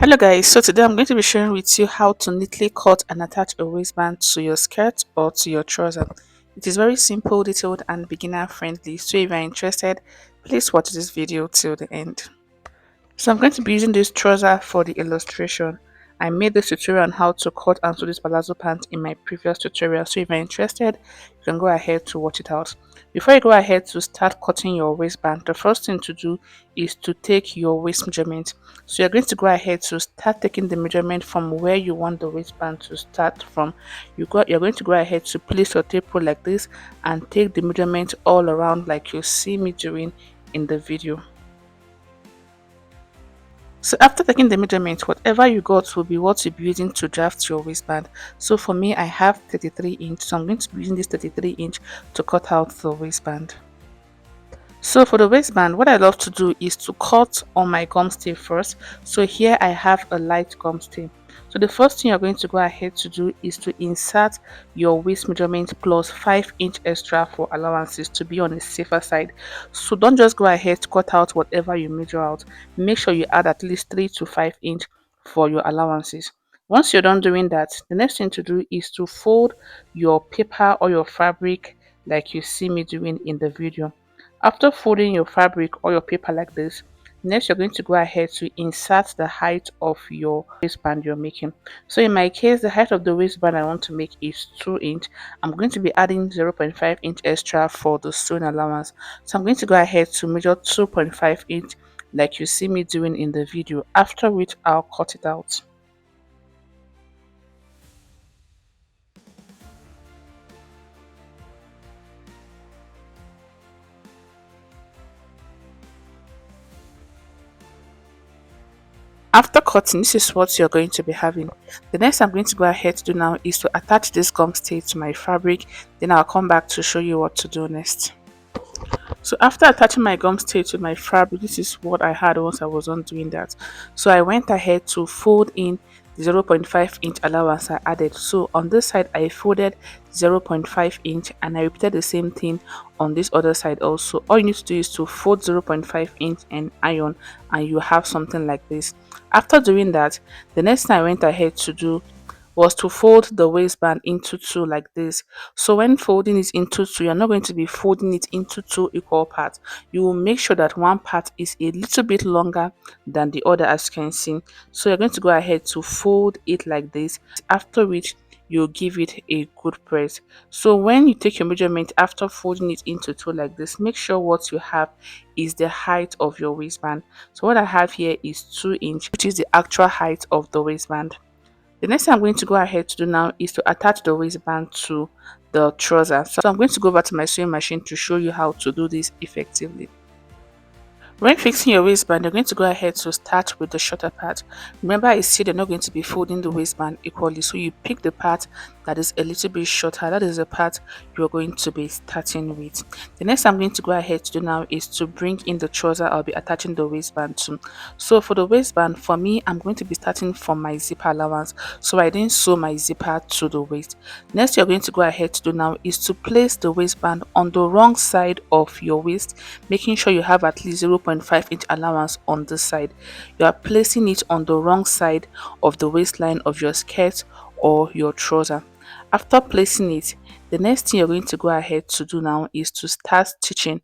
Hello guys, so today I'm going to be sharing with you how to neatly cut and attach a waistband to your skirt or to your trouser. It is very simple, detailed and beginner friendly, so if you're interested, please watch this video till the end. So I'm going to be using this trouser for the illustration. I made this tutorial on how to cut and sew this palazzo pant in my previous tutorial, so if you're interested, you can go ahead to watch it out. Before you go ahead to start cutting your waistband, the first thing to do is to take your waist measurement. So you're going to go ahead to start taking the measurement from where you want the waistband to start from. You're going to go ahead to place your tape rule like this and take the measurement all around like you see me doing in the video. So after taking the measurement, whatever you got will be what you'll be using to draft your waistband. So for me, I have 33 inch, so I'm going to be using this 33 inch to cut out the waistband. So for the waistband, what I love to do is to cut on my gum stay first. So here I have a light gum stay. So the first thing you're going to go ahead to do is to insert your waist measurement plus 5 inch extra for allowances to be on the safer side. So don't just go ahead to cut out whatever you measure out. Make sure you add at least 3 to 5 inch for your allowances. Once you're done doing that, the next thing to do is to fold your paper or your fabric like you see me doing in the video. After folding your fabric or your paper like this, next you're going to go ahead to insert the height of your waistband you're making. So in my case, the height of the waistband I want to make is 2 inch. I'm going to be adding 0.5 inch extra for the sewing allowance. So I'm going to go ahead to measure 2.5 inch like you see me doing in the video, after which I'll cut it out. After cutting, this is what you're going to be having. The next I'm going to go ahead to do now is to attach this gum stay to my fabric. Then I'll come back to show you what to do next. So after attaching my gum stay to my fabric, this is what I had once I was on doing that. So I went ahead to fold in the 0.5 inch allowance I added. So on this side I folded 0.5 inch and I repeated the same thing on this other side also. All you need to do is to fold 0.5 inch and iron, and you have something like this. After doing that, the next thing I went ahead to do was to fold the waistband into two like this. So when folding it into two, you're not going to be folding it into two equal parts. You will make sure that one part is a little bit longer than the other, as you can see. So you're going to go ahead to fold it like this, after which you give it a good press. So when you take your measurement after folding it into two like this, make sure what you have is the height of your waistband. So what I have here is 2 inch, which is the actual height of the waistband. The next thing I'm going to go ahead to do now is to attach the waistband to the trouser. So I'm going to go back to my sewing machine to show you how to do this effectively. When fixing your waistband, you're going to go ahead to start with the shorter part. Remember, I said you're not going to be folding the waistband equally, so you pick the part that is a little bit shorter. That is the part you're going to be starting with. The next I'm going to go ahead to do now is to bring in the trouser I'll be attaching the waistband to. So for the waistband, for me, I'm going to be starting from my zipper allowance, so I didn't sew my zipper to the waist. Next you're going to go ahead to do now is to place the waistband on the wrong side of your waist, making sure you have at least 0.5 inch allowance on this side. You are placing it on the wrong side of the waistline of your skirt or your trouser. After placing it, the next thing you're going to go ahead to do now is to start stitching.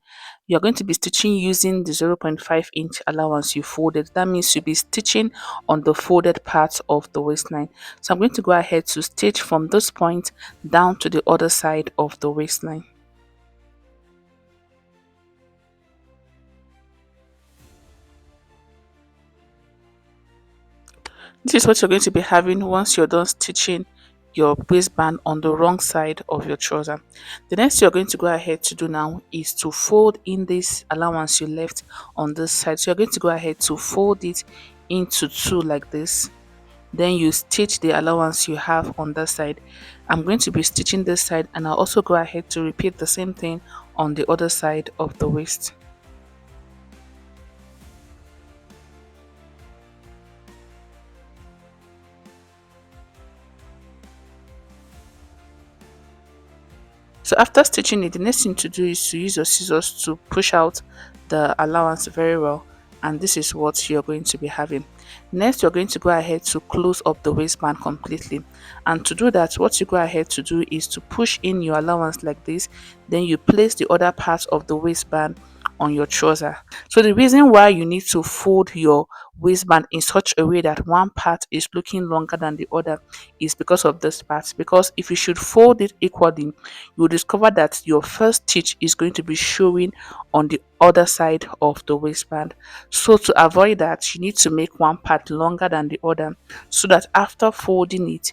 You're going to be stitching using the 0.5 inch allowance you folded. That means you'll be stitching on the folded part of the waistline. So I'm going to go ahead to stitch from this point down to the other side of the waistline. This is what you're going to be having once you're done stitching your waistband on the wrong side of your trouser. The next you're going to go ahead to do now is to fold in this allowance you left on this side. So you're going to go ahead to fold it into two like this. Then you stitch the allowance you have on that side. I'm going to be stitching this side, and I'll also go ahead to repeat the same thing on the other side of the waist. So after stitching it, the next thing to do is to use your scissors to push out the allowance very well, and this is what you're going to be having. Next, you're going to go ahead to close up the waistband completely, and to do that, what you go ahead to do is to push in your allowance like this, then you place the other part of the waistband on your trouser. So the reason why you need to fold your waistband in such a way that one part is looking longer than the other is because of this part. Because if you should fold it equally, you'll discover that your first stitch is going to be showing on the other side of the waistband. So to avoid that, you need to make one part longer than the other, so that after folding it,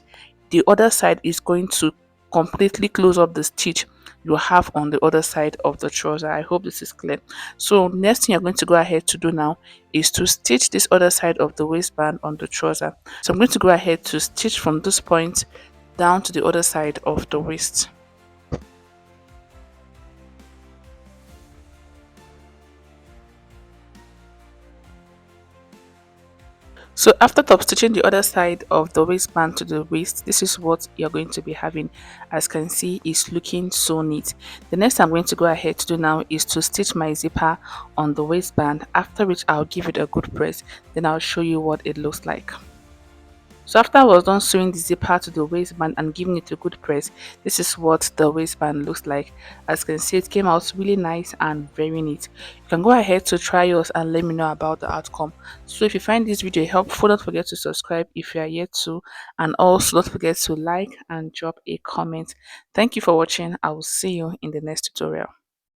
the other side is going to completely close up the stitch you have on the other side of the trouser. I hope this is clear. So next thing you're going to go ahead to do now is to stitch this other side of the waistband on the trouser. So I'm going to go ahead to stitch from this point down to the other side of the waist. So after top stitching the other side of the waistband to the waist, this is what you're going to be having. As you can see, it's looking so neat. The next I'm going to go ahead to do now is to stitch my zipper on the waistband, after which I'll give it a good press, then I'll show you what it looks like. So after I was done sewing the zipper to the waistband and giving it a good press, this is what the waistband looks like. As you can see, it came out really nice and very neat. You can go ahead to try yours and let me know about the outcome. So if you find this video helpful, don't forget to subscribe if you are yet to, and also don't forget to like and drop a comment. Thank you for watching. I will see you in the next tutorial.